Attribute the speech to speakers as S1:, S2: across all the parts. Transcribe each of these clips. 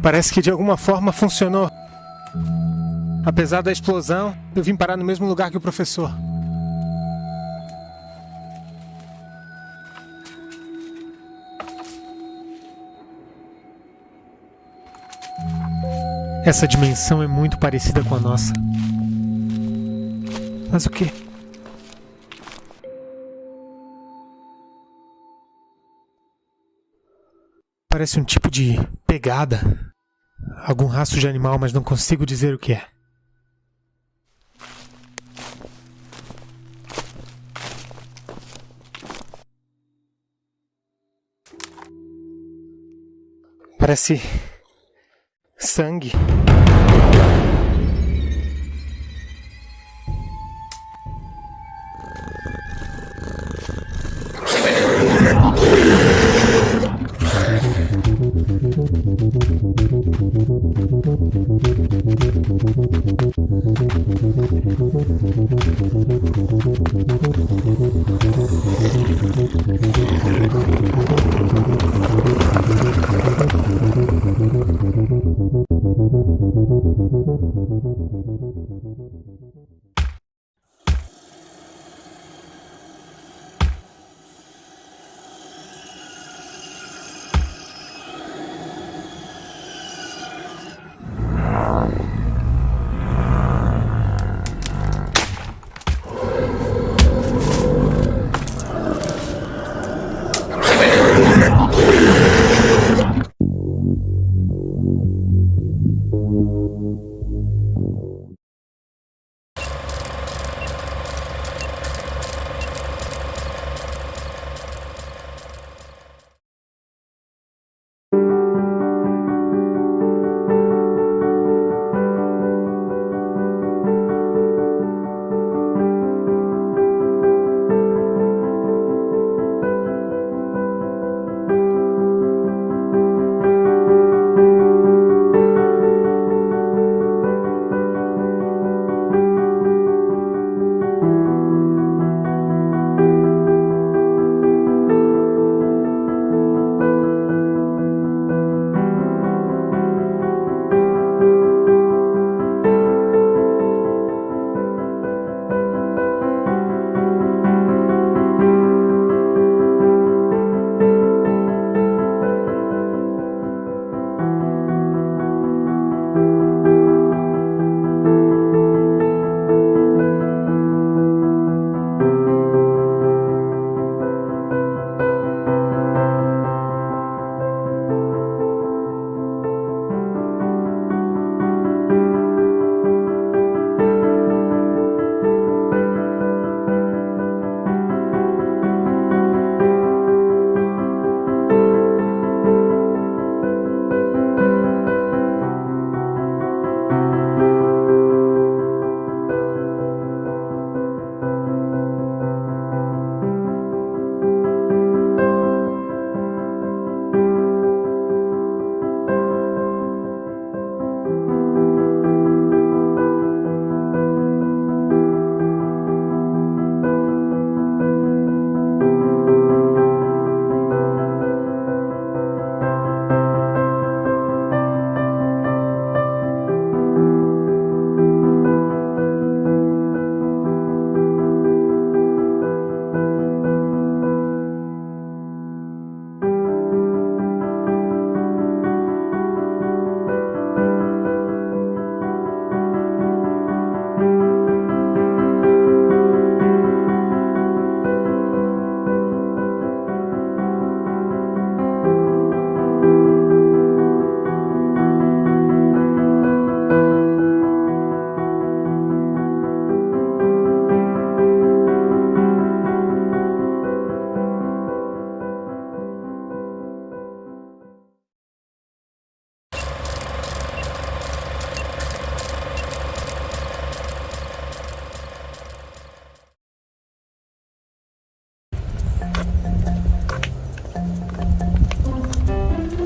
S1: Parece que de alguma forma funcionou. Apesar da explosão, eu vim parar no mesmo lugar que o professor. Essa dimensão é muito parecida com a nossa. Mas o quê? Parece um tipo de pegada. Algum rastro de animal, mas não consigo dizer o que é. Parece sangue.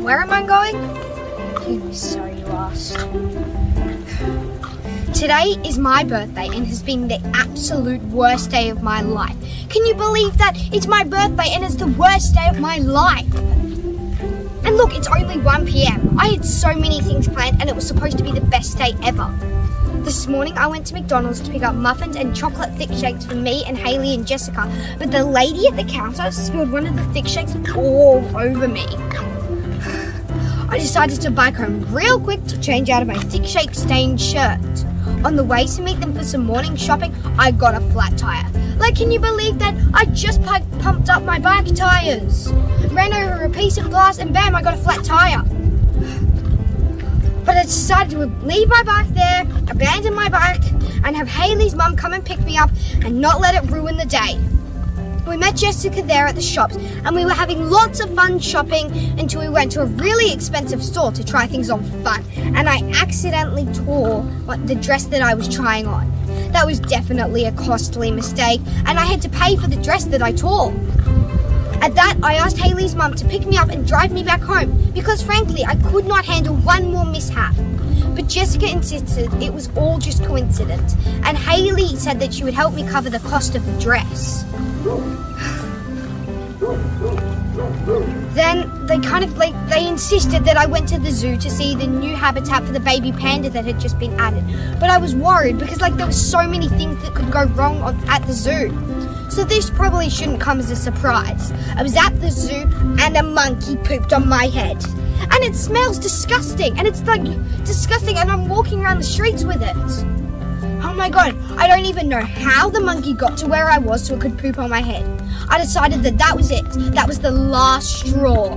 S2: Where am I going? So you asked. Today is my birthday and has been the absolute worst day of my life. Can you believe that? It's my birthday and it's the worst day of my life. And look, it's only 1 p.m. I had so many things planned and it was supposed to be the best day ever. This morning I went to McDonald's to pick up muffins and chocolate thick shakes for me and Haley and Jessica, but the lady at the counter spilled one of the thick shakes all over me. I decided to bike home real quick to change out of my thick shake stained shirt. On the way to meet them for some morning shopping, I got a flat tire. Like, can you believe that? I just pumped up my bike tires, ran over a piece of glass, and bam, I got a flat tire. But I decided to leave my bike there, abandon my bike, and have Haley's mum come and pick me up and not let it ruin the day. We met Jessica there at the shops and we were having lots of fun shopping until we went to a really expensive store to try things on for fun, and I accidentally tore the dress that I was trying on. That was definitely a costly mistake and I had to pay for the dress that I tore. At that, I asked Haley's mum to pick me up and drive me back home because frankly I could not handle one more mishap. But Jessica insisted it was all just coincidence, and Haley said that she would help me cover the cost of the dress. Then they insisted that I went to the zoo to see the new habitat for the baby panda that had just been added. But I was worried because there were so many things that could go wrong at the zoo. So this probably shouldn't come as a surprise. I was at the zoo and a monkey pooped on my head. And it smells disgusting, and it's disgusting, and I'm walking around the streets with it. Oh my god, I don't even know how the monkey got to where I was so it could poop on my head. I decided that was it. That was the last straw.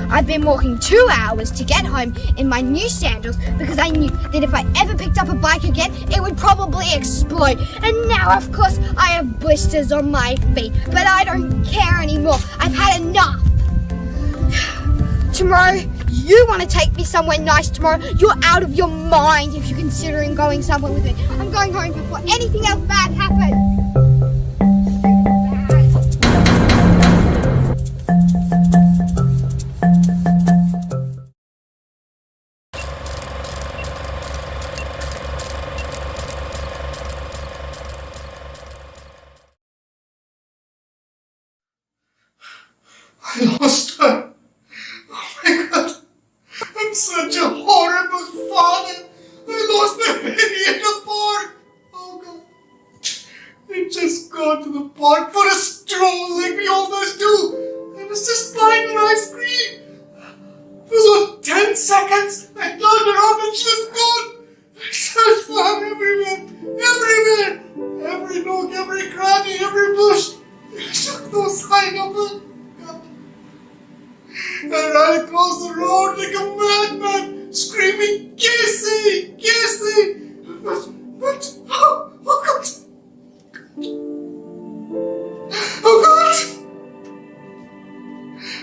S2: I've been walking 2 hours to get home in my new sandals because I knew that if I ever picked up a bike again, it would probably explode. And now, of course, I have blisters on my feet, but I don't care anymore. I've had enough. Tomorrow, you want to take me somewhere nice tomorrow? You're out of your mind if you're considering going somewhere with me. I'm going home before anything else bad happens.
S3: I lost her. Oh my god. I'm such a horrible father. I lost my baby at the park. Oh god. I just got to the park for a stroll like we always do. I was just buying an ice cream. It was about 10 seconds. I turned around and she was gone. I searched for her everywhere. Everywhere. Every nook, every cranny, every bush. I took no sign of her. I ran across the road like a madman, screaming, Kukisi! Kukisi! But, oh God! Oh God!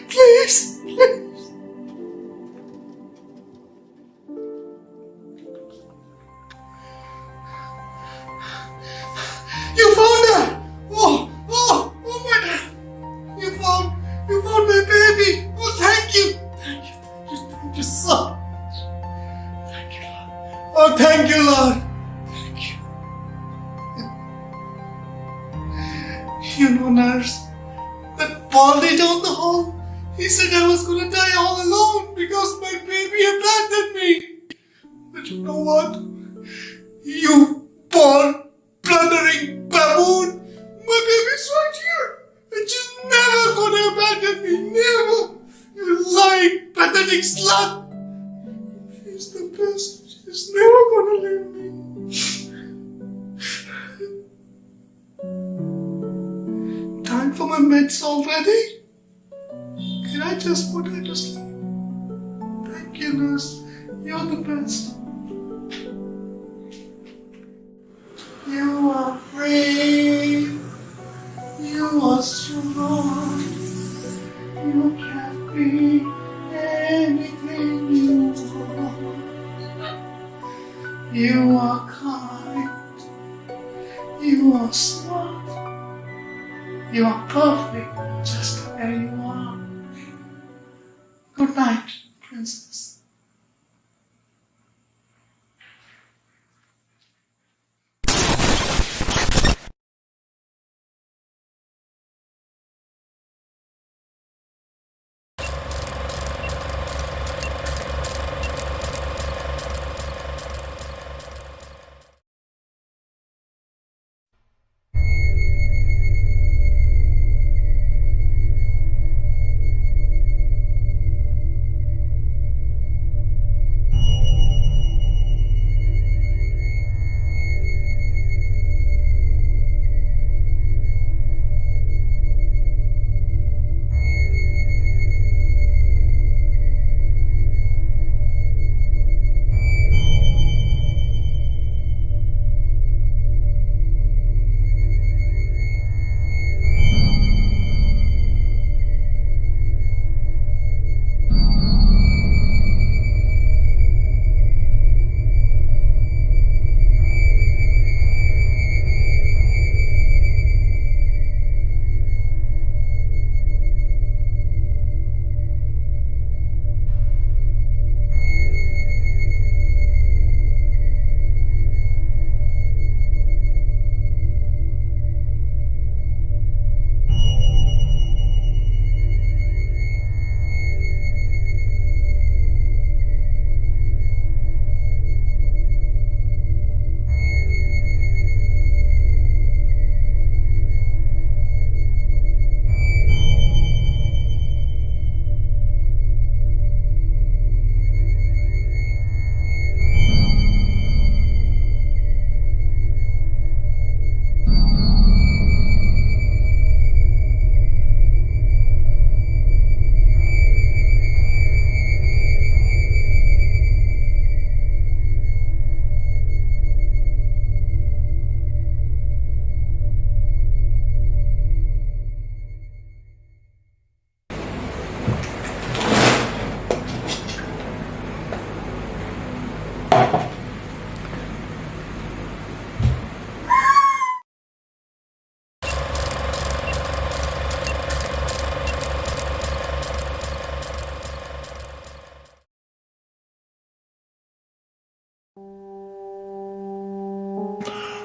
S3: Please, please. You found her! Oh my God! You found my baby! Oh, thank you! Thank you so much. Thank you, Lord. Oh, thank you, Lord. Thank you. You know, nurse, that Baldy down the hall, he said I was gonna die all alone because my baby abandoned me. But you know what? You poor, blundering baboon, my baby's right here. And she's never gonna abandon me, never! You lying, pathetic slut! She's the best, she's never gonna leave me. Time for my meds already? Can I just put her to sleep? Thank you, nurse, you're the best. You are free. You are strong. You can be anything you want. You are kind. You are smart. You are perfect just the way you are. Good night, princess.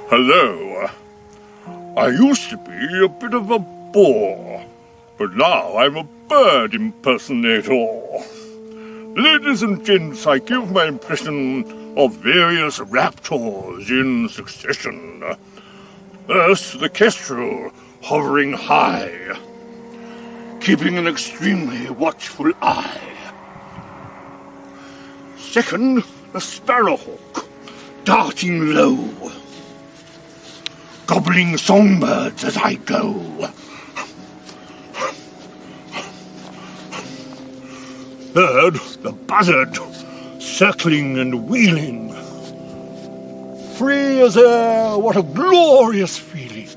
S3: Hello. I used to be a bit of a bore, but now I'm a bird impersonator. Ladies and gents, I give my impression of various raptors in succession. First, the kestrel, hovering high, keeping an extremely watchful eye. Second, the sparrowhawk, darting low, gobbling songbirds as I go. Third, the buzzard, circling and wheeling. Free as air, what a glorious feeling.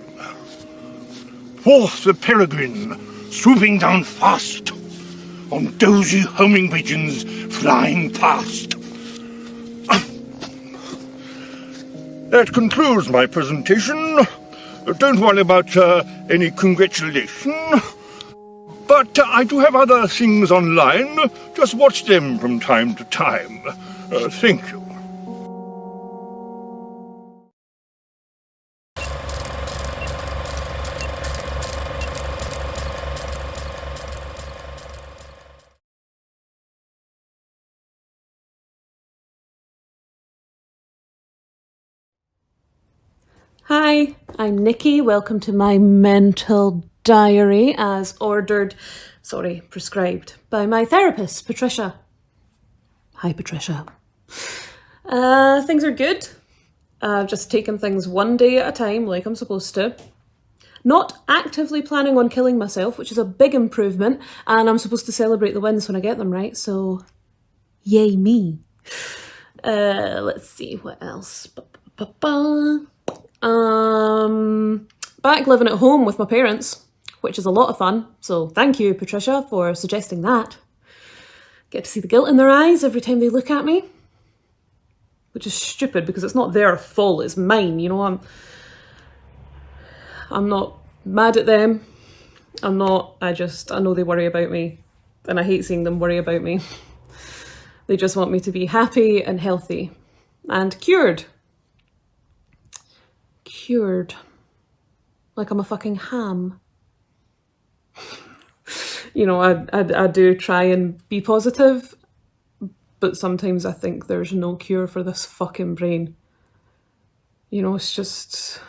S3: Fourth, the peregrine, swooping down fast, on dozy homing pigeons flying past. That concludes my presentation. Don't worry about any congratulation. But I do have other things online. Just watch them from time to time. Thank you.
S4: Hi, I'm Nikki. Welcome to my mental diary as prescribed by my therapist, Patricia. Hi, Patricia. Things are good. I've just taken things one day at a time like I'm supposed to. Not actively planning on killing myself, which is a big improvement, and I'm supposed to celebrate the wins when I get them right, so yay me. Let's see, what else? Back living at home with my parents, which is a lot of fun, so thank you, Patricia, for suggesting that. Get to see the guilt in their eyes every time they look at me, which is stupid because it's not their fault, it's mine, you know. I'm not mad at them. I know they worry about me, and I hate seeing them worry about me. They just want me to be happy and healthy and cured. Like I'm a fucking ham. You know, I do try and be positive, but sometimes I think there's no cure for this fucking brain. You know, it's just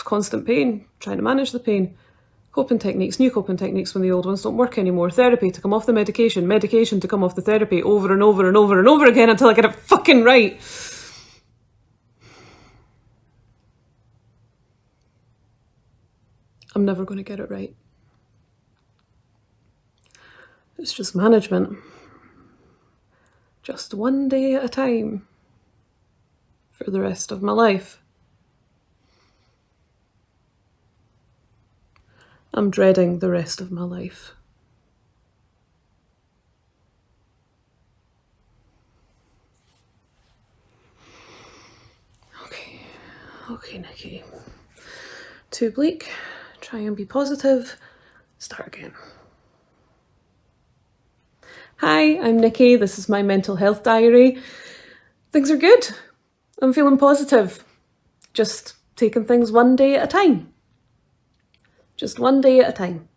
S4: constant pain, trying to manage the pain. Coping techniques, new coping techniques when the old ones don't work anymore. Therapy to come off the medication to come off the therapy over and over and over and over again until I get it fucking right. I'm never going to get it right. It's just management. Just one day at a time for the rest of my life. I'm dreading the rest of my life. Okay, Nikki. Too bleak. Try and be positive. Start again. Hi, I'm Nikki. This is my mental health diary. Things are good. I'm feeling positive. Just taking things one day at a time. Just one day at a time.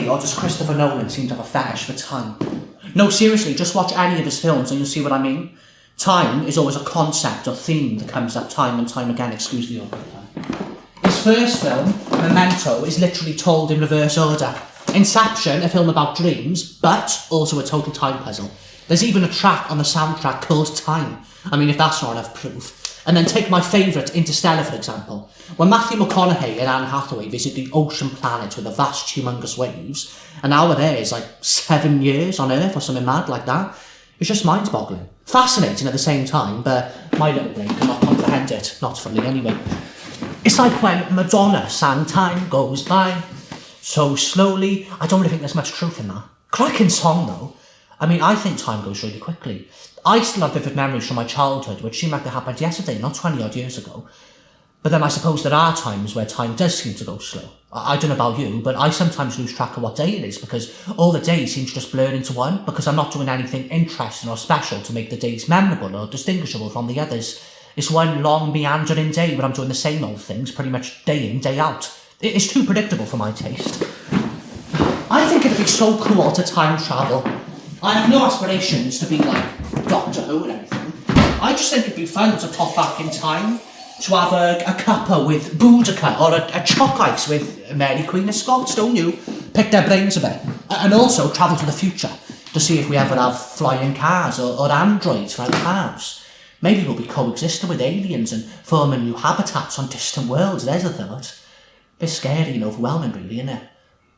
S5: me, or does Christopher Nolan seem to have a fetish for time? No, seriously, just watch any of his films and you'll see what I mean. Time is always a concept or theme that comes up time and time again, excuse the awkward time. His first film, Memento, is literally told in reverse order. Inception, a film about dreams, but also a total time puzzle. There's even a track on the soundtrack called Time. I mean, if that's not enough proof. And then take my favourite, Interstellar, for example. When Matthew McConaughey and Anne Hathaway visit the ocean planet with the vast, humongous waves, an hour there is like 7 years on Earth or something mad like that. It's just mind-boggling. Fascinating at the same time, but my little brain cannot comprehend it. Not fully, anyway. It's like when Madonna sang Time Goes By so slowly. I don't really think there's much truth in that. Cracking song, though. I mean, I think time goes really quickly. I still have vivid memories from my childhood, which seemed like it happened yesterday, not 20-odd years ago. But then I suppose there are times where time does seem to go slow. I don't know about you, but I sometimes lose track of what day it is because all the days seem to just blur into one because I'm not doing anything interesting or special to make the days memorable or distinguishable from the others. It's one long meandering day where I'm doing the same old things pretty much day in, day out. It's too predictable for my taste. I think it'd be so cool to time travel. I have no aspirations to be like Doctor Who or anything. I just think it'd be fun to pop back in time, to have a cuppa with Boudica or a choc ice with Mary Queen of Scots, don't you? Pick their brains a bit. And also travel to the future to see if we ever have flying cars or androids like cars. Maybe we'll be coexisting with aliens and forming new habitats on distant worlds, there's a thought. Bit scary and overwhelming really, isn't it?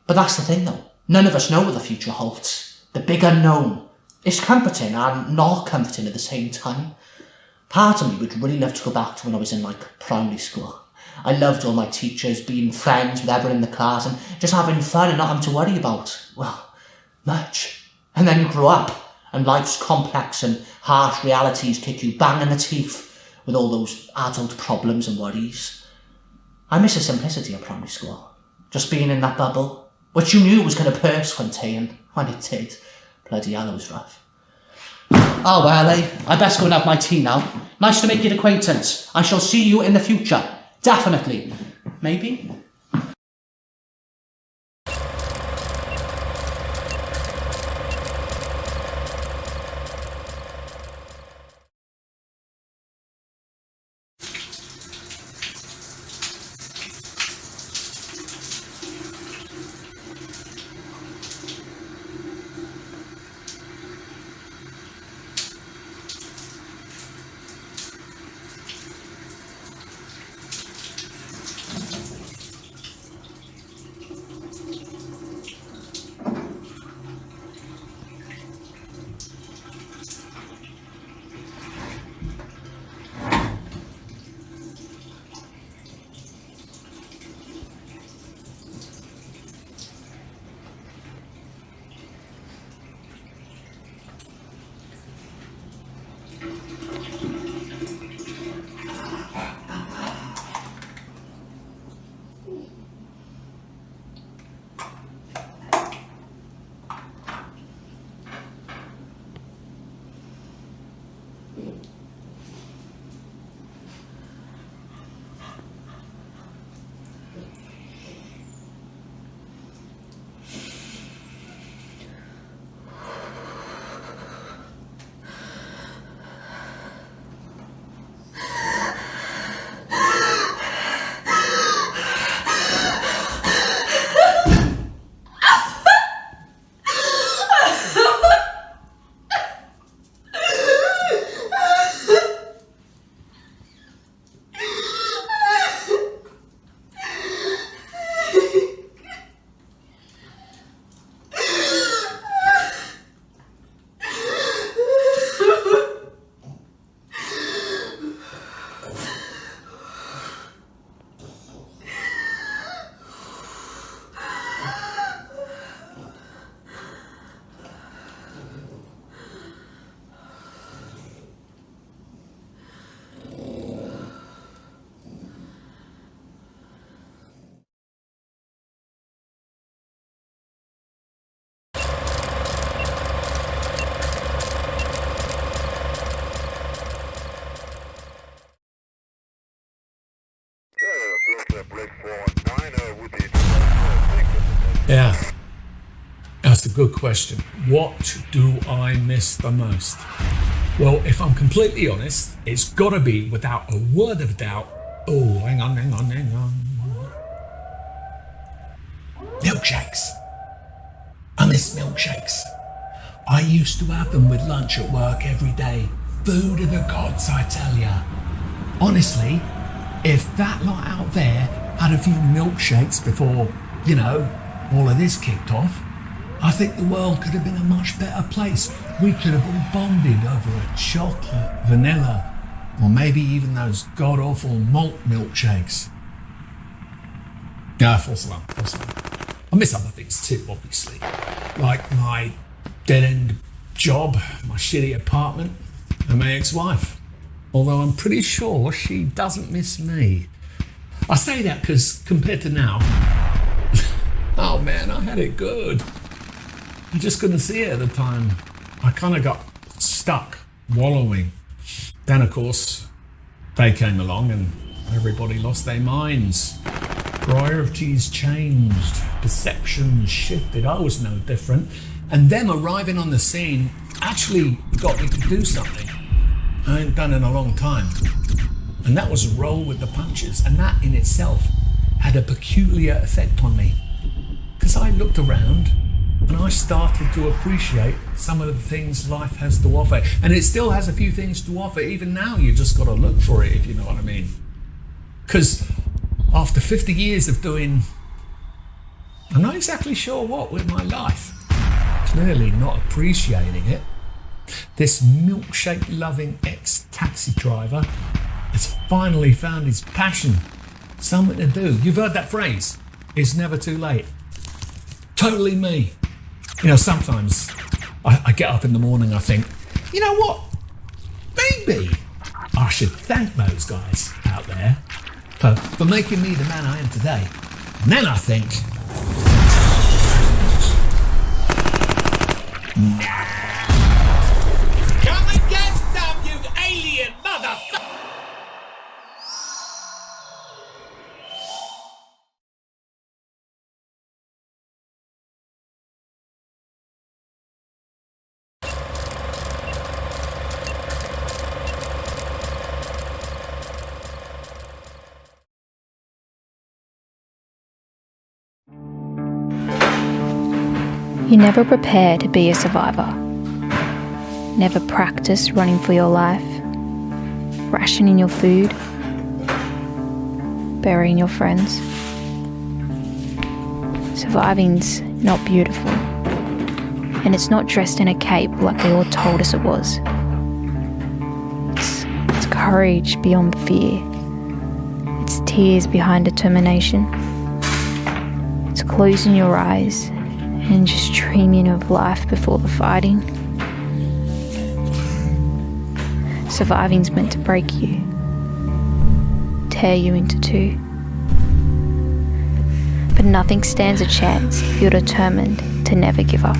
S5: But that's the thing though, none of us know what the future holds. The big unknown. It's comforting and not comforting at the same time. Part of me would really love to go back to when I was in primary school. I loved all my teachers, being friends with everyone in the class and just having fun and not having to worry about, well, much. And then you grow up and life's complex and harsh realities kick you bang in the teeth with all those adult problems and worries. I miss the simplicity of primary school. Just being in that bubble, which you knew was going to burst one day, and when it did, bloody hell, it was rough. Oh well, I best go and have my tea now. Nice to make your acquaintance. I shall see you in the future. Definitely. Maybe?
S6: Ja, good question. What do I miss the most? Well, if I'm completely honest, it's got to be, without a word of doubt, hang on. Milkshakes. I miss milkshakes. I used to have them with lunch at work every day. Food of the gods, I tell ya. Honestly, if that lot out there had a few milkshakes before, all of this kicked off, I think the world could have been a much better place. We could have all bonded over a chocolate, vanilla, or maybe even those god-awful malt milkshakes. False alarm. I miss other things too, obviously. Like my dead-end job, my shitty apartment, and my ex-wife. Although I'm pretty sure she doesn't miss me. I say that because compared to now, oh man, I had it good. I just couldn't see it at the time. I kind of got stuck, wallowing. Then, of course, they came along and everybody lost their minds. Priorities changed, perceptions shifted. I was no different. And them arriving on the scene actually got me to do something I ain't done in a long time. And that was roll with the punches. And that in itself had a peculiar effect on me. Because I looked around and I started to appreciate some of the things life has to offer. And it still has a few things to offer. Even now, you just got to look for it, if you know what I mean. Because after 50 years of doing, I'm not exactly sure what with my life, clearly not appreciating it, this milkshake-loving ex-taxi driver has finally found his passion, something to do. You've heard that phrase, it's never too late. Totally me. Sometimes I get up in the morning, I think, you know what? Maybe I should thank those guys out there for making me the man I am today. And then I think, nah. Come and get some, you alien motherfucker!
S7: You never prepare to be a survivor. Never practice running for your life, rationing your food, burying your friends. Surviving's not beautiful, and it's not dressed in a cape like they all told us it was. It's courage beyond fear. It's tears behind determination. It's closing your eyes and just dreaming of life before the fighting. Surviving's meant to break you, tear you into two. But nothing stands a chance if you're determined to never give up.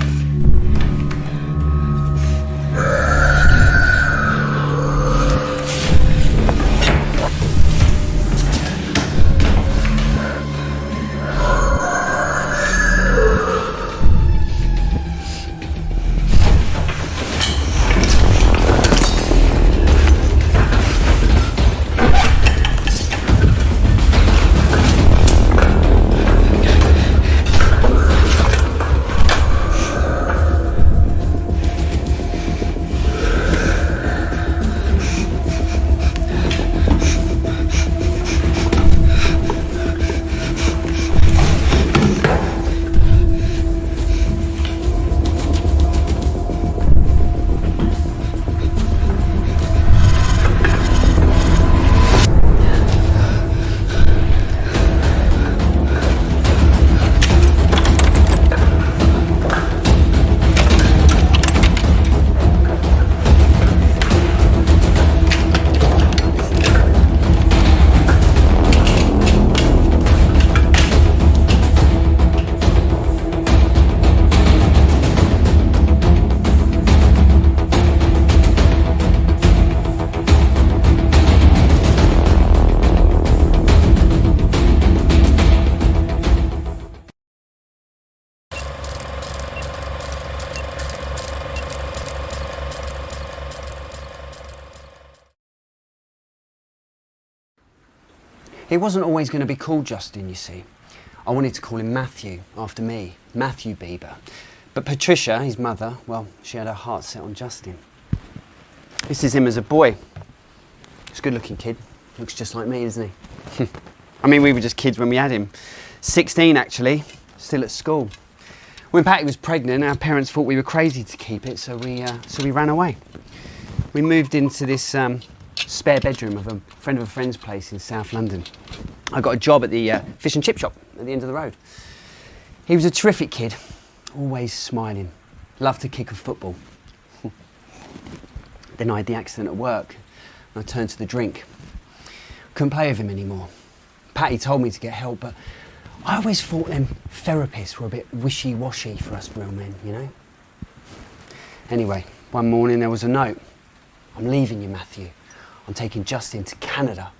S8: He wasn't always going to be called Justin, you see. I wanted to call him Matthew, after me, Matthew Bieber. But Patricia, his mother, well, she had her heart set on Justin. This is him as a boy. He's a good-looking kid. Looks just like me, doesn't he? I mean, we were just kids when we had him. 16, actually, still at school. When Patty was pregnant, our parents thought we were crazy to keep it, so we ran away. We moved into this spare bedroom of a friend of a friend's place in South London. I got a job at the fish and chip shop at the end of the road. He was a terrific kid, always smiling, loved to kick a football. Then I had the accident at work, and I turned to the drink. Couldn't play with him anymore. Patty told me to get help, but I always thought them therapists were a bit wishy-washy for us real men, you know? Anyway, one morning there was a note. I'm leaving you, Matthew. I'm taking Justin to Canada.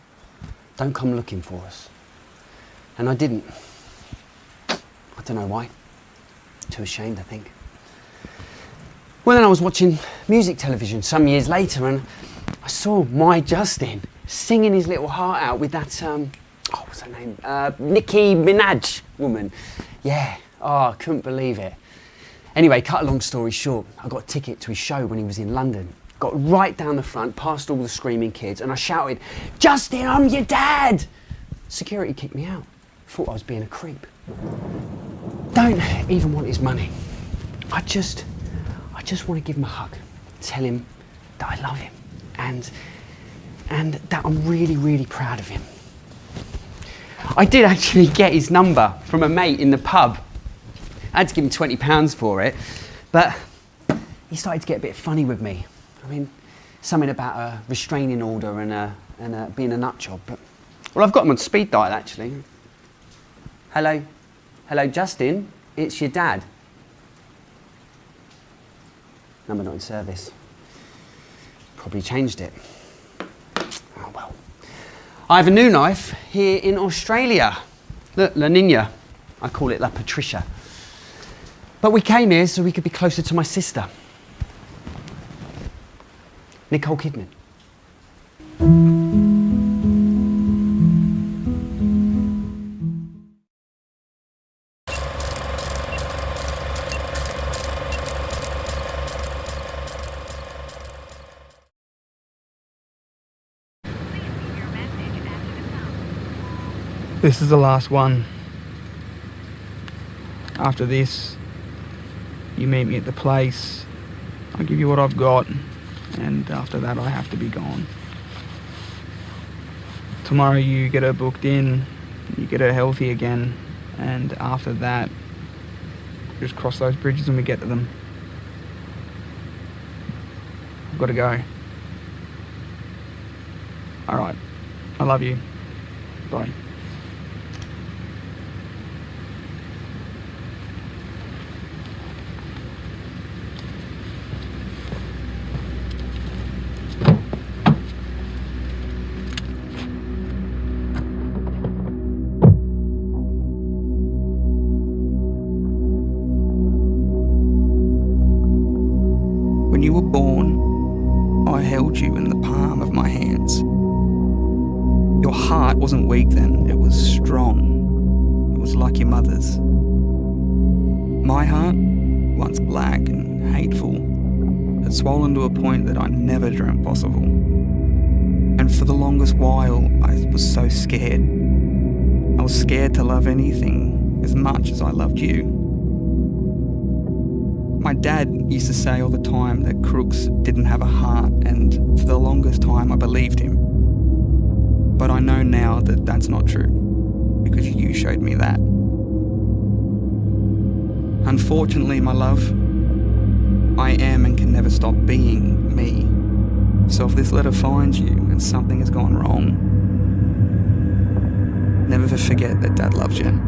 S8: Don't come looking for us. And I didn't. I don't know why. Too ashamed, I think. Well, then I was watching music television some years later, and I saw my Justin singing his little heart out with that, what's her name? Nicki Minaj woman. Yeah, I couldn't believe it. Anyway, cut a long story short, I got a ticket to his show when he was in London. Got right down the front, past all the screaming kids, and I shouted, "Justin, I'm your dad!" Security kicked me out. Thought I was being a creep. Don't even want his money. I just want to give him a hug. Tell him that I love him. And that I'm really, really proud of him. I did actually get his number from a mate in the pub. I had to give him £20 for it, but he started to get a bit funny with me. I mean, something about a restraining order and being a nut job. But, well, I've got him on speed dial, actually. Hello, Justin, it's your dad. Number not in service. Probably changed it. Oh, well. I have a new knife here in Australia. Look, La Nina. I call it La Patricia. But we came here so we could be closer to my sister, Nicole Kidman.
S9: This is the last one. After this, you meet me at the place. I give you what I've got, and after that I have to be gone. Tomorrow you get her booked in, you get her healthy again, and after that, just cross those bridges when we get to them. I've got to go. Alright, I love you. Bye. When you were born, I held you in the palm of my hands. Your heart wasn't weak then, it was strong. It was like your mother's. My heart, once black and hateful, had swollen to a point that I never dreamt possible. And for the longest while, I was so scared. I was scared to love anything as much as I loved you. My dad used to say all the time that crooks didn't have a heart, and for the longest time I believed him. But I know now that that's not true, because you showed me that. Unfortunately, my love, I am and can never stop being me. So if this letter finds you and something has gone wrong, never forget that Dad loves you.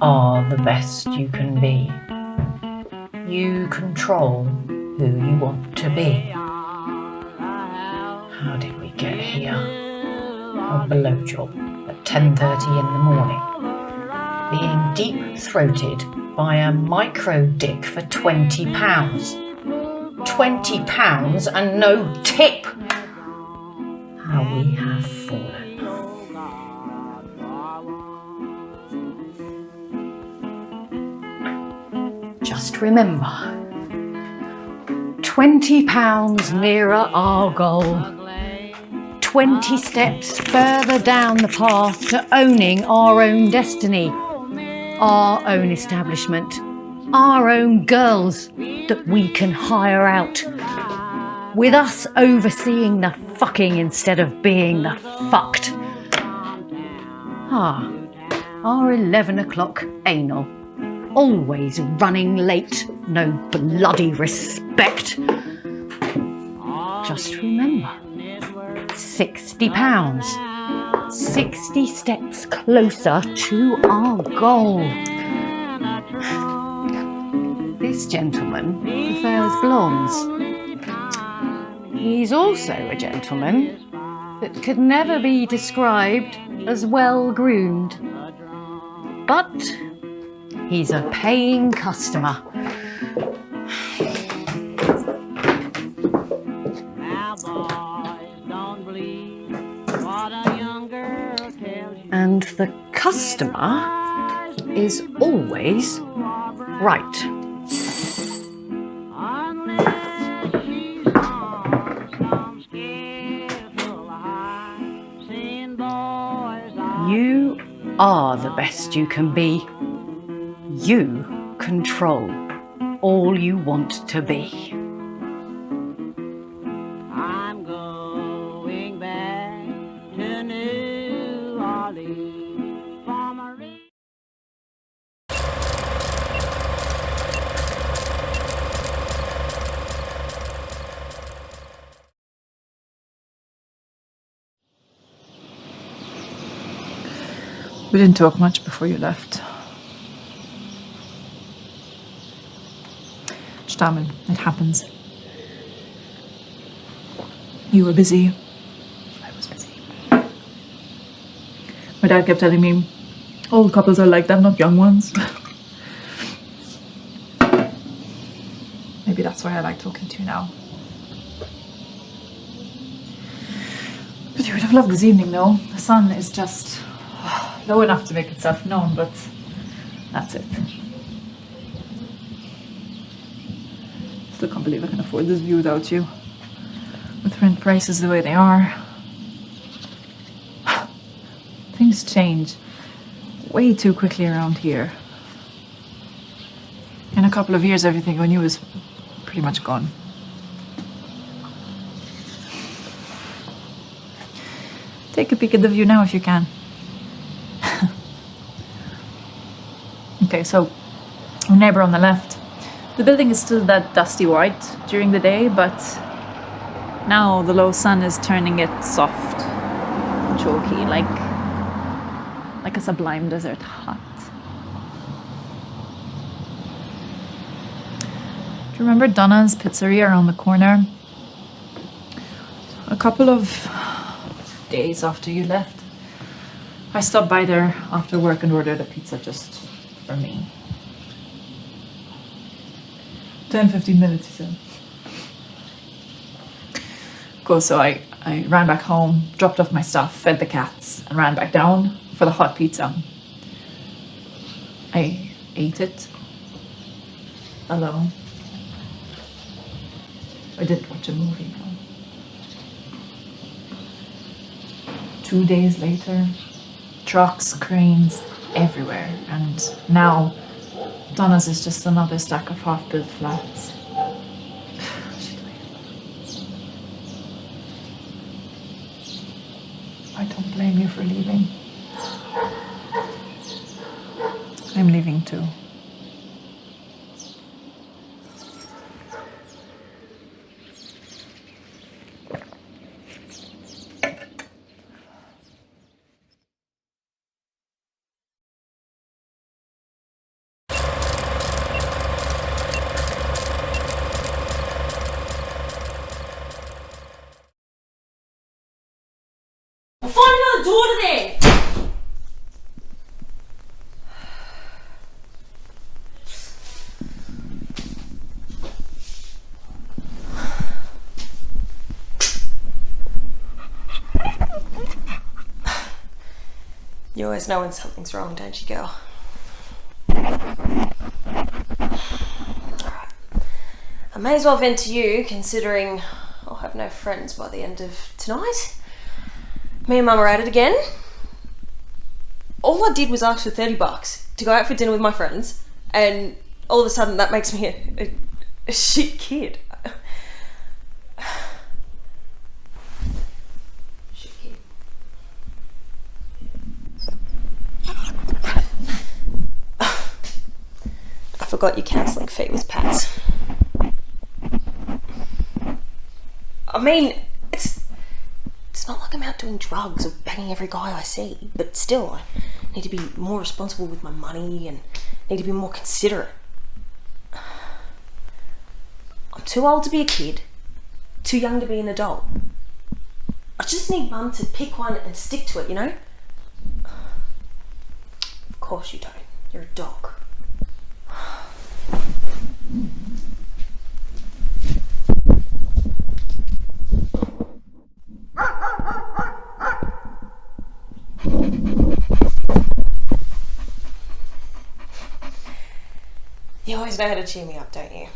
S10: are the best you can be. You control who you want to be. How did we get here? A blowjob at 10:30 in the morning. Being deep-throated by a micro-dick for £20. £20 and no tip! How we have fallen. Just remember, £20 nearer our goal. 20 steps further down the path to owning our own destiny, our own establishment, our own girls that we can hire out. With us overseeing the fucking instead of being the fucked. Our 11 o'clock anal. Always running late, no bloody respect. Just remember, £60. 60 steps closer to our goal. This gentleman prefers blondes. He's also a gentleman that could never be described as well-groomed. But he's a paying customer. And the customer is always right. You are the best you can be. You control all you want to be. I'm going back to New Orleans for my
S11: We didn't talk much before you left. Stammel, it happens. You were busy. I was busy. My dad kept telling me, old couples are like that, not young ones. Maybe that's why I like talking to you now. But you would have loved this evening though. The sun is just low enough to make itself known, but that's it. Still can't believe I can afford this view without you. With rent prices the way they are. Things change way too quickly around here. In a couple of years, everything I knew is pretty much gone. Take a peek at the view now if you can. Okay, so our neighbor on the left. The building is still that dusty white during the day, but now the low sun is turning it soft and chalky, like a sublime desert hut. Do you remember Donna's pizzeria around the corner? A couple of days after you left, I stopped by there after work and ordered a pizza just for me. 10-15 minutes, he said. Cool, so I ran back home, dropped off my stuff, fed the cats, and ran back down for the hot pizza. I ate it alone. I didn't watch a movie. 2 days later, trucks, cranes, everywhere, and now Donna's is just another stack of half-built flats. I don't blame you for leaving. I'm leaving too.
S12: You always know when something's wrong, don't you, girl? Alright. I may as well vent to you, considering I'll have no friends by the end of tonight. Me and Mum are at it again. All I did was ask for $30 to go out for dinner with my friends, and all of a sudden that makes me a shit kid. Shit kid. I forgot your counselling fee was Pat's. I mean, it's not like I'm out doing drugs or banging every guy I see, but still, I need to be more responsible with my money and need to be more considerate. I'm too old to be a kid, too young to be an adult. I just need Mum to pick one and stick to it, you know? Of course you don't. You're a dog. You always know how to cheer me up, don't you?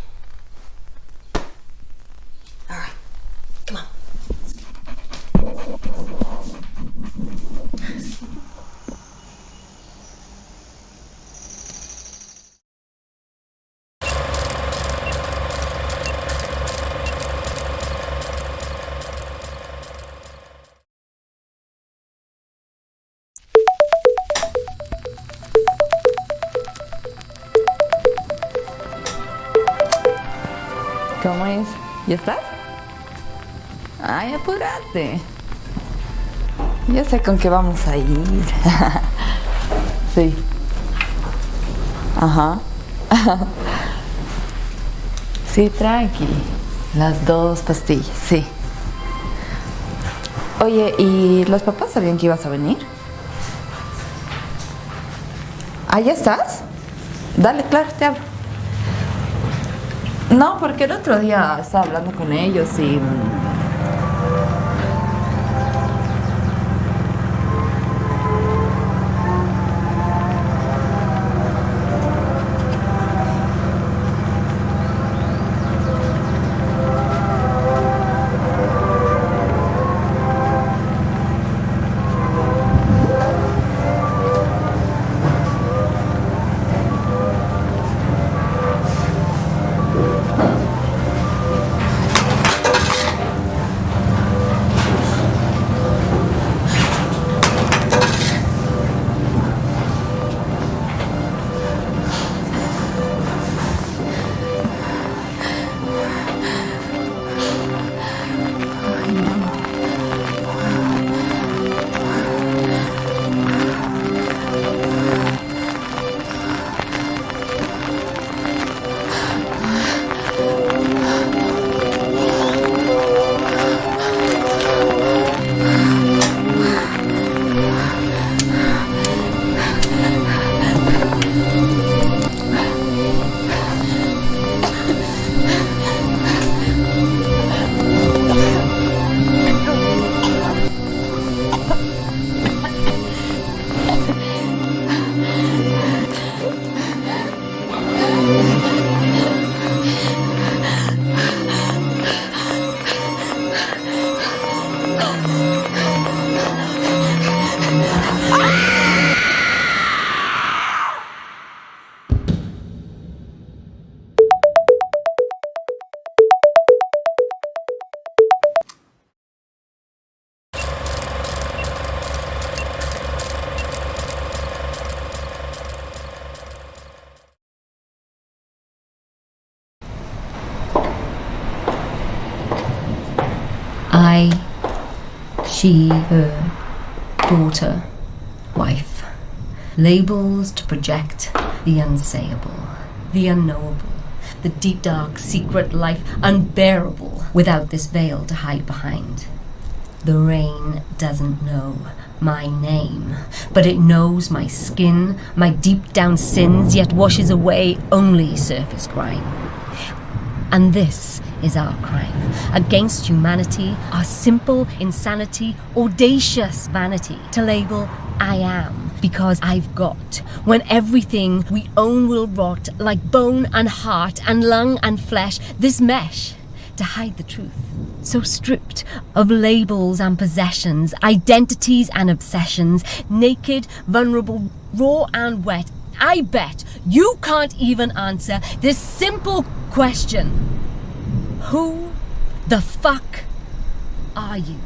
S12: Alright, come on.
S13: ¿Cómo es? ¿Ya estás? Ay, apúrate. Ya sé con qué vamos a ir. Sí. Ajá. Sí, tranqui. Las 2 pastillas, sí. Oye, ¿y los papás sabían que ibas a venir? ¿Ah, ya estás? Dale, claro, te hablo. No, porque el otro día estaba hablando con ellos y...
S14: I, she, her, daughter, wife. Labels to project the unsayable, the unknowable, the deep, dark, secret life unbearable without this veil to hide behind. The rain doesn't know my name, but it knows my skin, my deep down sins, yet washes away only surface grime. And this is our crime against humanity, our simple insanity, audacious vanity, to label I am, because I've got. When everything we own will rot, like bone and heart and lung and flesh, this mesh to hide the truth. So stripped of labels and possessions, identities and obsessions, naked, vulnerable, raw and wet, I bet you can't even answer this simple question. Who the fuck are you?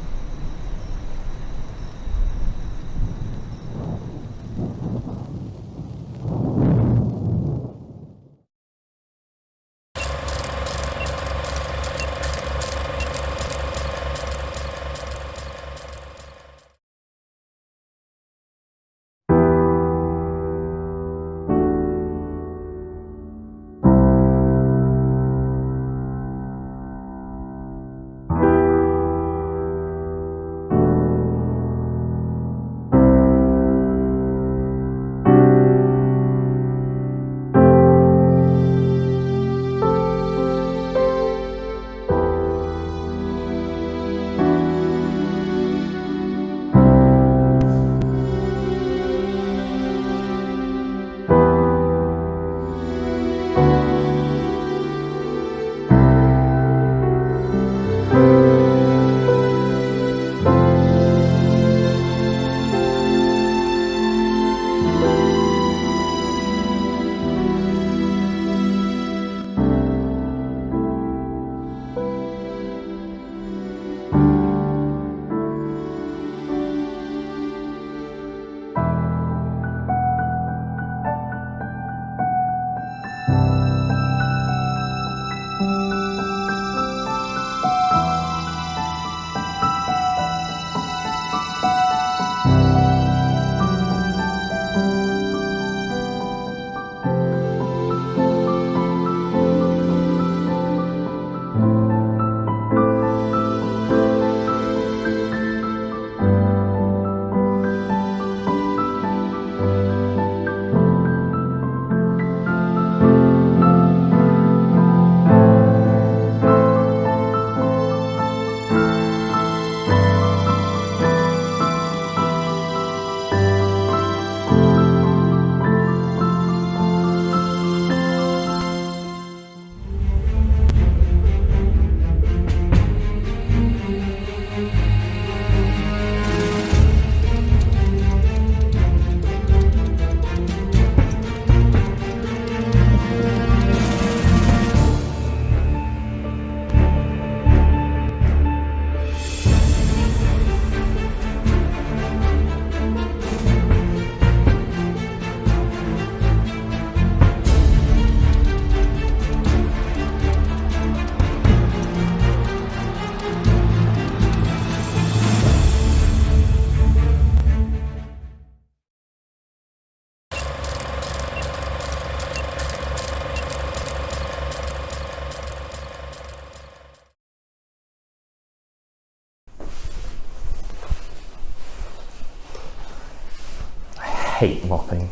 S15: hate mopping.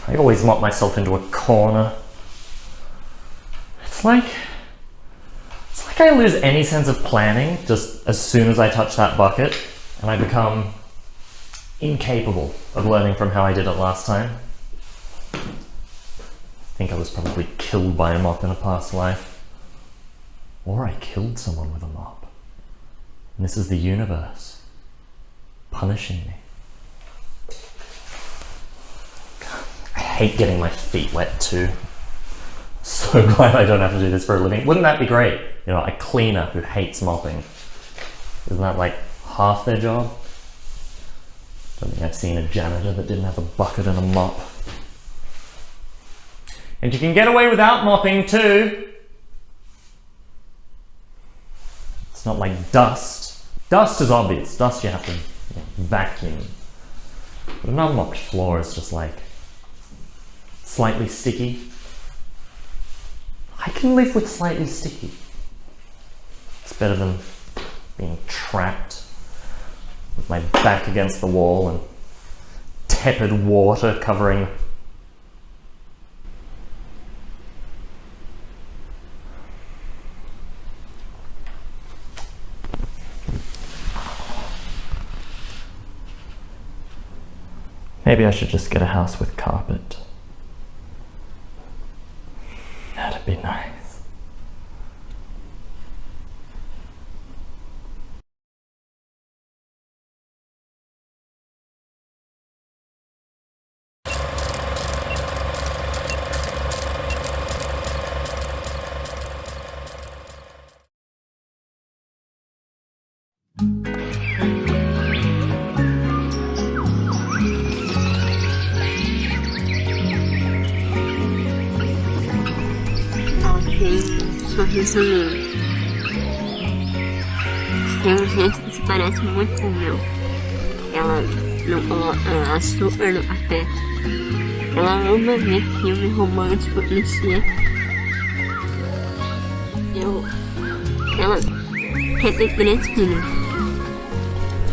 S15: I always mop myself into a corner. It's like I lose any sense of planning just as soon as I touch that bucket, and I become incapable of learning from how I did it last time. I think I was probably killed by a mop in a past life. Or I killed someone with a mop. And this is the universe punishing me. I hate getting my feet wet too. So glad I don't have to do this for a living. Wouldn't that be great? You know, a cleaner who hates mopping. Isn't that like half their job? Don't think I've seen a janitor that didn't have a bucket and a mop. And you can get away without mopping too. It's not like dust. Dust is obvious. Dust you have to vacuum. But an unmopped floor is just like slightly sticky. I can live with slightly sticky. It's better than being trapped with my back against the wall and tepid water covering. Maybe I should just get a house with carpet. That'd be nice.
S16: Sorriso meu. Tem um gesto que se parece muito com o meu. Ela super no café. Ela ama ver filme romântico clichê. Ela quer ter 3 filhos.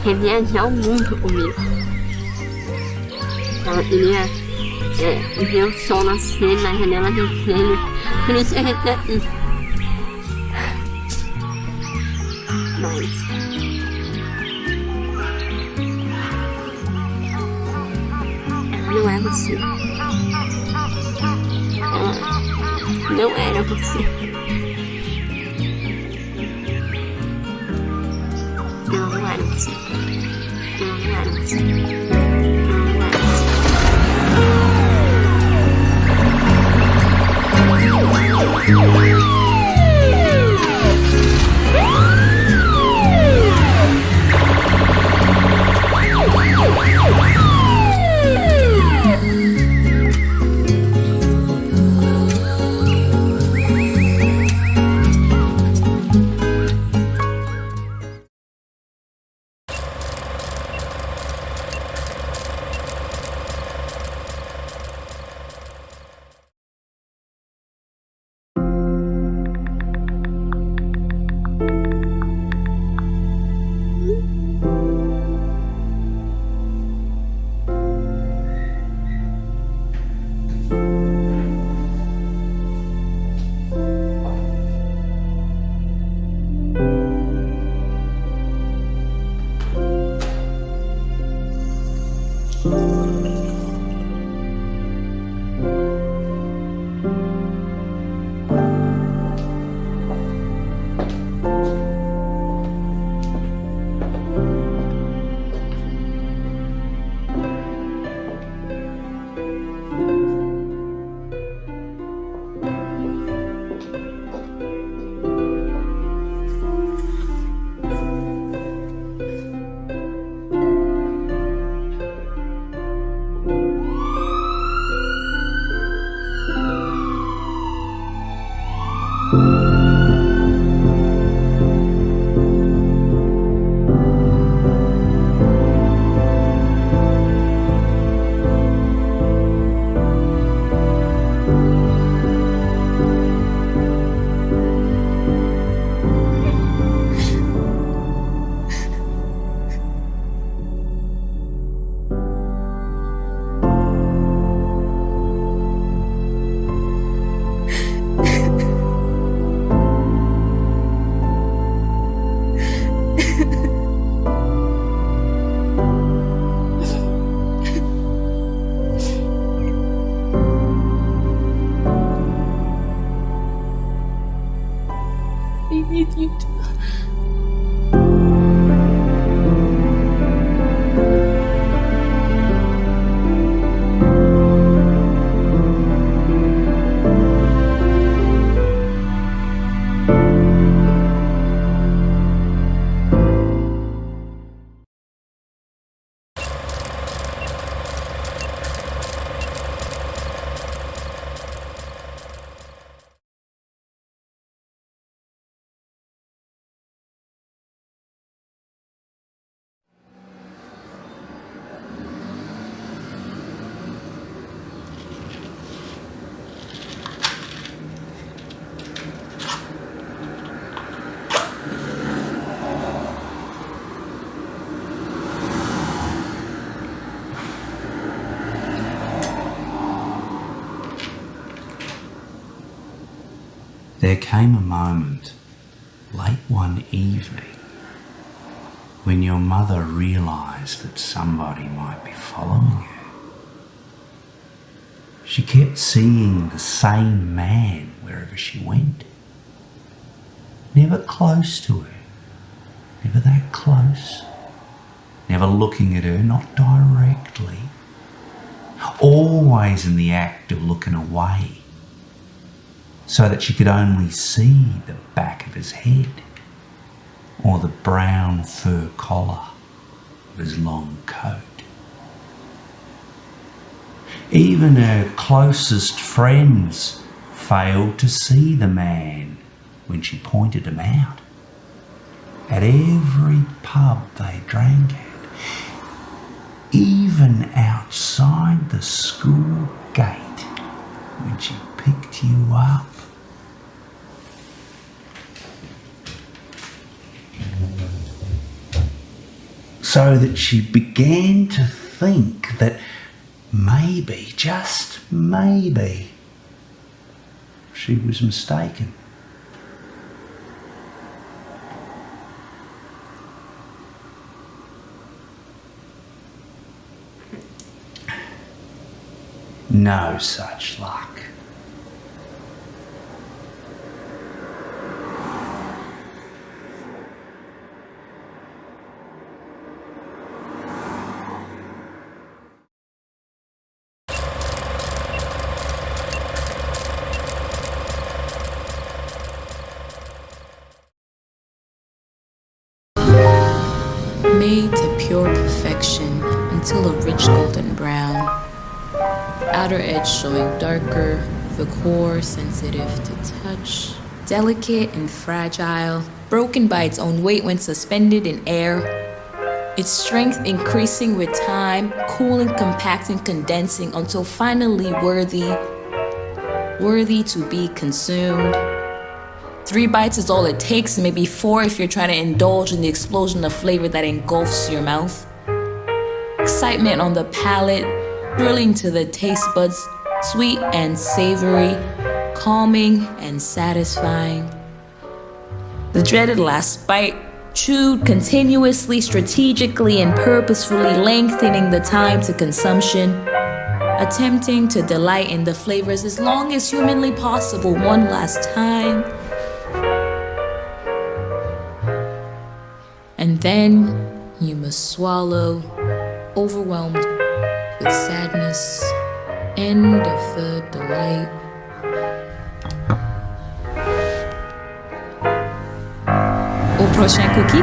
S16: Quer viajar o mundo comigo. Ela queria ver o sol nascer na janela do trem. Por isso a gente tá aqui. Mas ela não é você. Ela não era você. Ela não era você. Ela não era você. Ela não era você.
S17: There came a moment, late one evening, when your mother realised that somebody might be following her. She kept seeing the same man wherever she went. Never close to her, never that close, never looking at her, not directly, always in the act of looking away, so that she could only see the back of his head or the brown fur collar of his long coat. Even her closest friends failed to see the man when she pointed him out. At every pub they drank at, even outside the school gate when she picked you up. So that she began to think that maybe, just maybe, she was mistaken. No such luck.
S13: Made to pure perfection until a rich golden brown. Outer edge showing darker, the core sensitive to touch. Delicate and fragile, broken by its own weight when suspended in air. Its strength increasing with time, cooling, compacting, condensing until finally worthy to be consumed. 3 bites is all it takes, maybe 4 if you're trying to indulge in the explosion of flavor that engulfs your mouth. Excitement on the palate, thrilling to the taste buds, sweet and savory, calming and satisfying. The dreaded last bite, chewed continuously, strategically and purposefully lengthening the time to consumption, attempting to delight in the flavors as long as humanly possible one last time. And then you must swallow, overwhelmed with sadness, end of the delight. Au prochain cookie.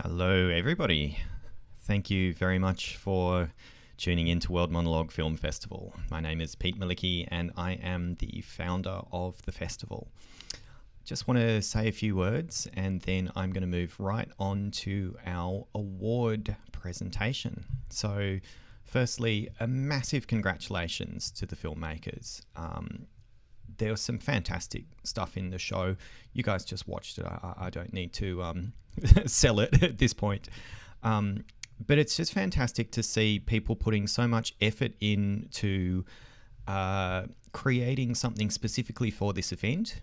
S18: Hello, everybody. Thank you very much for tuning in to World Monologue Film Festival. My name is Pete Malicki and I am the founder of the festival. Just want to say a few words and then I'm going to move right on to our award presentation. So firstly, a massive congratulations to the filmmakers. There was some fantastic stuff in the show. You guys just watched it. I don't need to sell it at this point. But it's just fantastic to see people putting so much effort into creating something specifically for this event.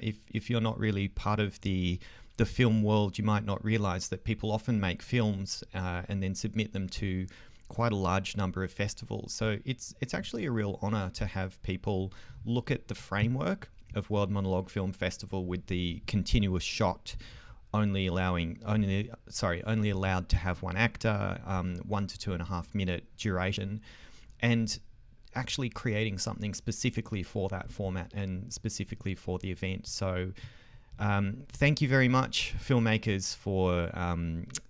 S18: If you're not really part of the film world, you might not realize that people often make films and then submit them to quite a large number of festivals. So it's actually a real honor to have people look at the framework of World Monologue Film Festival with the continuous shot, only allowed to have one actor, 1 to 2.5 minute duration, and actually creating something specifically for that format and specifically for the event. So thank you very much, filmmakers, for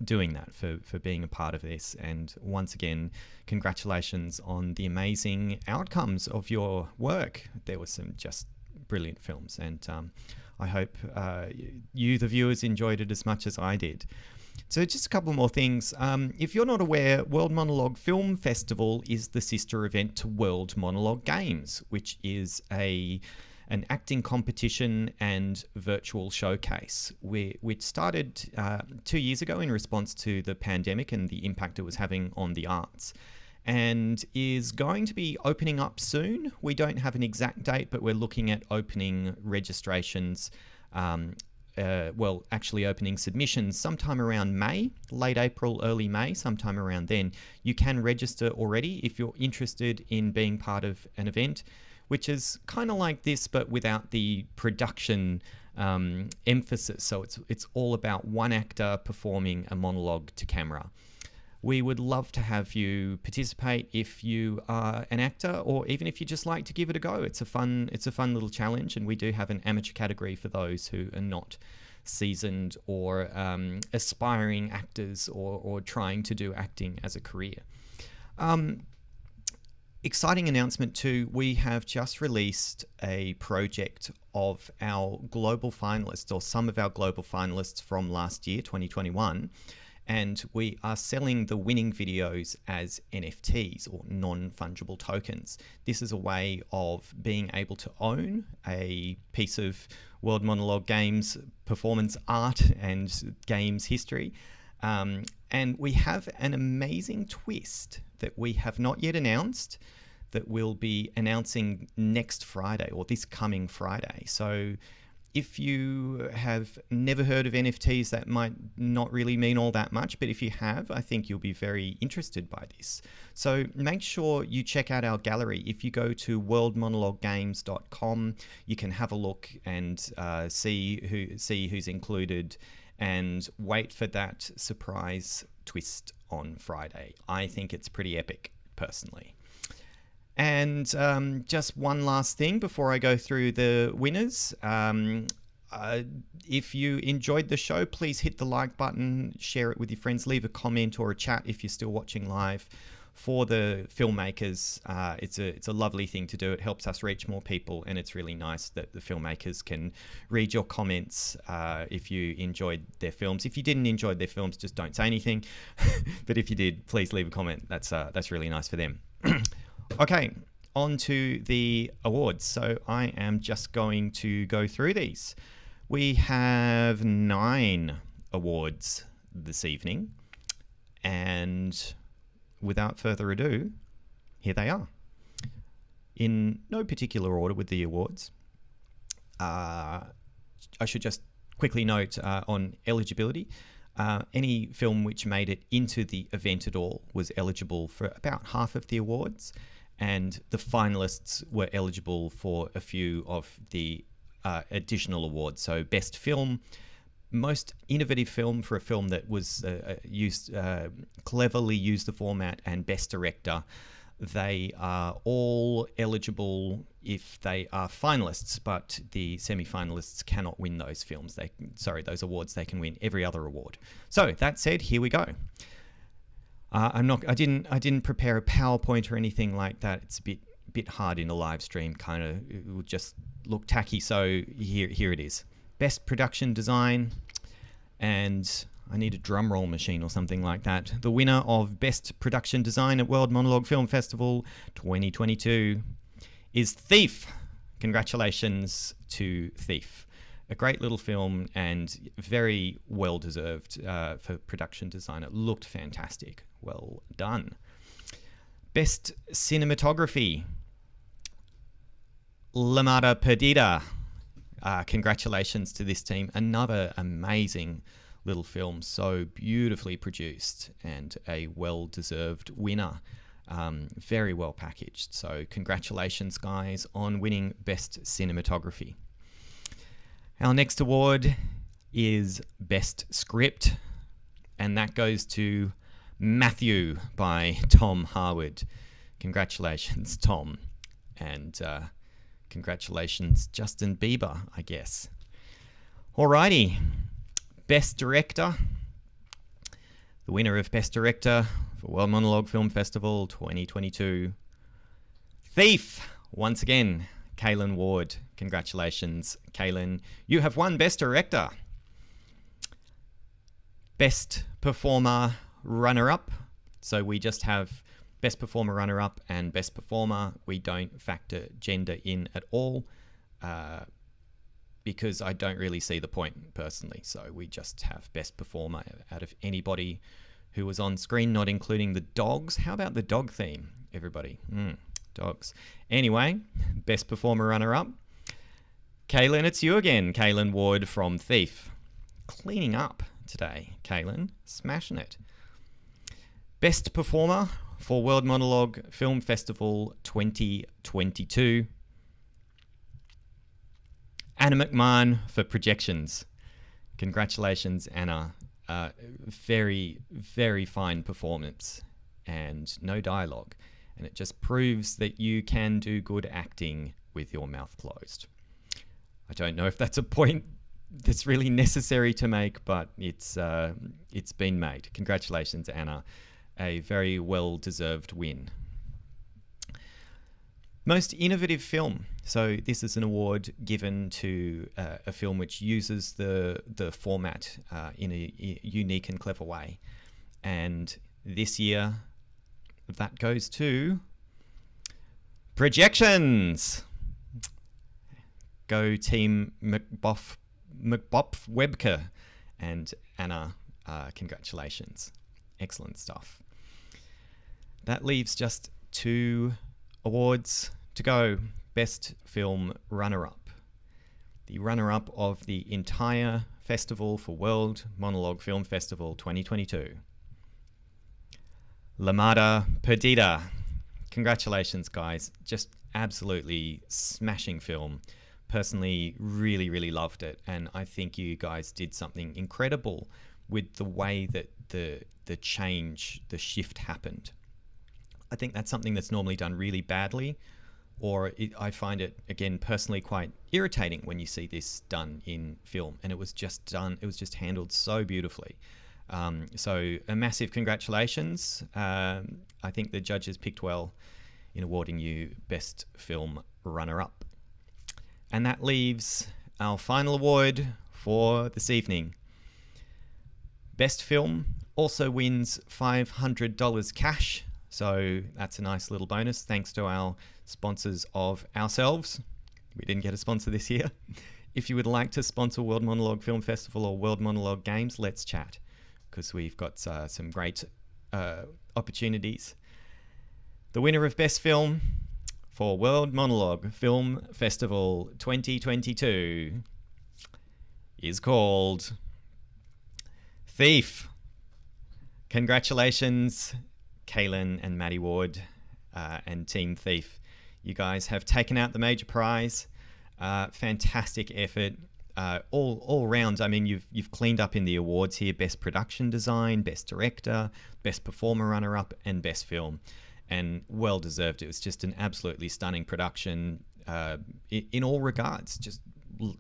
S18: doing that, for being a part of this. And once again, congratulations on the amazing outcomes of your work. There were some just brilliant films, and I hope you, the viewers, enjoyed it as much as I did. So just a couple more things. If you're not aware, World Monologue Film Festival is the sister event to World Monologue Games, which is an acting competition and virtual showcase, which started 2 years ago in response to the pandemic and the impact it was having on the arts, and is going to be opening up soon. We don't have an exact date, but we're looking at opening registrations, actually opening submissions sometime around May, late April, early May, sometime around then. You can register already if you're interested in being part of an event, which is kind of like this, but without the production emphasis. So it's all about one actor performing a monologue to camera. We would love to have you participate if you are an actor, or even if you just like to give it a go. It's a fun little challenge, and we do have an amateur category for those who are not seasoned or aspiring actors or trying to do acting as a career. Exciting announcement too, we have just released a project of our global finalists, or some of our global finalists from last year, 2021, and we are selling the winning videos as NFTs, or non-fungible tokens. This is a way of being able to own a piece of World Monologue Games performance art and games history. And we have an amazing twist that we have not yet announced, that we'll be announcing next Friday, or this coming Friday. So if you have never heard of NFTs, that might not really mean all that much, but if you have, I think you'll be very interested by this. So make sure you check out our gallery. If you go to worldmonologuegames.com, you can have a look and see who's included, and wait for that surprise twist on Friday. I think it's pretty epic, personally. And just one last thing before I go through the winners. If you enjoyed the show, please hit the like button, share it with your friends, leave a comment or a chat if you're still watching live. For the filmmakers, it's a lovely thing to do. It helps us reach more people, and it's really nice that the filmmakers can read your comments if you enjoyed their films. If you didn't enjoy their films, just don't say anything. But if you did, please leave a comment. That's really nice for them. Okay, on to the awards. So I am just going to go through these. We have 9 awards this evening, and without further ado, here they are. In no particular order with the awards. I should just quickly note on eligibility, any film which made it into the event at all was eligible for about half of the awards, and the finalists were eligible for a few of the additional awards. So best film, most innovative film for a film that was cleverly used the format, and best director. They are all eligible if they are finalists, but the semi-finalists cannot win those films. Those awards. They can win every other award. So that said, here we go. I didn't prepare a PowerPoint or anything like that. It's a bit hard in a live stream. Kind of, it would just look tacky. So here it is. Best production design, and I need a drum roll machine or something like that. The winner of Best Production Design at World Monologue Film Festival 2022 is Thief. Congratulations to Thief. A great little film and very well deserved for production design. It looked fantastic. Well done. Best Cinematography, Llamada Perdida. Congratulations to this team. Another amazing little film, so beautifully produced and a well-deserved winner. Very well packaged. So congratulations, guys, on winning Best Cinematography. Our next award is Best Script, and that goes to Matthew by Tom Harwood. Congratulations, Tom. And congratulations, Justin Bieber, I guess. Alrighty. Best Director. The winner of Best Director for World Monologue Film Festival 2022. Thief, once again, Kaylin Ward. Congratulations, Kaylin. You have won Best Director. Best Performer Runner-Up. So we just have Best Performer Runner-Up and Best Performer. We don't factor gender in at all. Because I don't really see the point personally. So we just have Best Performer out of anybody who was on screen, not including the dogs. How about the dog theme, everybody? Dogs. Anyway, Best Performer Runner-Up. Kaylin, it's you again. Kaylin Ward from Thief. Cleaning up today, Kaylin. Smashing it. Best Performer for World Monologue Film Festival 2022. Anna Mcmahon for Projections. Congratulations, Anna. Very, very fine performance and no dialogue. And it just proves that you can do good acting with your mouth closed. I don't know if that's a point that's really necessary to make, but it's been made. Congratulations, Anna. A very well-deserved win. Most Innovative Film. So this is an award given to a film which uses the format in a unique and clever way. And this year, that goes to Projections. Go Team McBoff Webker and Anna. Congratulations. Excellent stuff. That leaves just 2 awards to go. Best Film Runner-Up. The runner-up of the entire festival for World Monologue Film Festival 2022. Llamada Perdida. Congratulations, guys. Just absolutely smashing film. Personally, really, really loved it. And I think you guys did something incredible with the way that the shift happened. I think that's something that's normally done really badly, or I find it, again, personally quite irritating when you see this done in film. And it was just handled so beautifully. So a massive congratulations. I think the judges picked well in awarding you Best Film Runner-Up. And that leaves our final award for this evening. Best Film also wins $500 cash. So that's a nice little bonus thanks to our sponsors of ourselves. We didn't get a sponsor this year. If you would like to sponsor World Monologue Film Festival or World Monologue Games, let's chat, because we've got some great opportunities. The winner of Best Film for World Monologue Film Festival 2022 is called Thief. Congratulations, Kaylin and Maddie Ward and Team Thief. You guys have taken out the major prize. Fantastic effort. All round, I mean, you've cleaned up in the awards here. Best Production Design, Best Director, Best Performer Runner-Up, and Best Film. and well deserved. It was just an absolutely stunning production in all regards. Just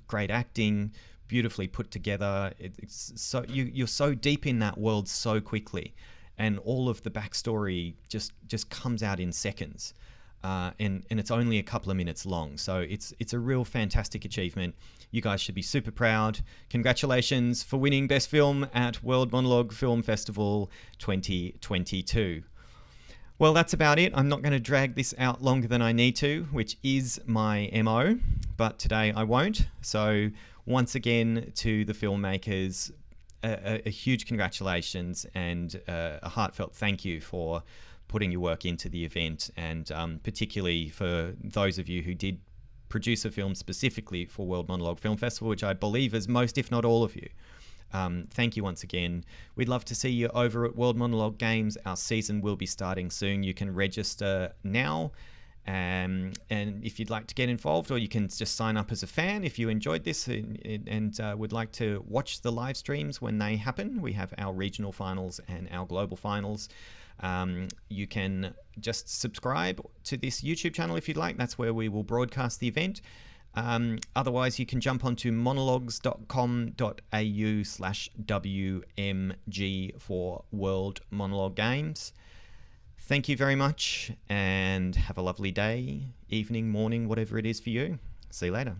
S18: great acting, beautifully put together. It's so you're so deep in that world so quickly, and all of the backstory just comes out in seconds. And it's only a couple of minutes long, so it's a real fantastic achievement. You guys should be super proud. Congratulations for winning Best Film at World Monologue Film Festival 2022. Well, that's about it. I'm not going to drag this out longer than I need to, which is my MO, but today I won't. So once again to the filmmakers, a huge congratulations and a heartfelt thank you for putting your work into the event, and particularly for those of you who did produce a film specifically for World Monologue Film Festival, which I believe is most, if not all of you. Thank you once again. We'd love to see you over at World Monologue Games. Our season will be starting soon. You can register now, and if you'd like to get involved, or you can just sign up as a fan if you enjoyed this and would like to watch the live streams when they happen. We have our regional finals and our global finals. You can just subscribe to this YouTube channel if you'd like. That's where we will broadcast the event. Otherwise, you can jump onto monologues.com.au/WMG for World Monologue Games. Thank you very much, and have a lovely day, evening, morning, whatever it is for you. See you later.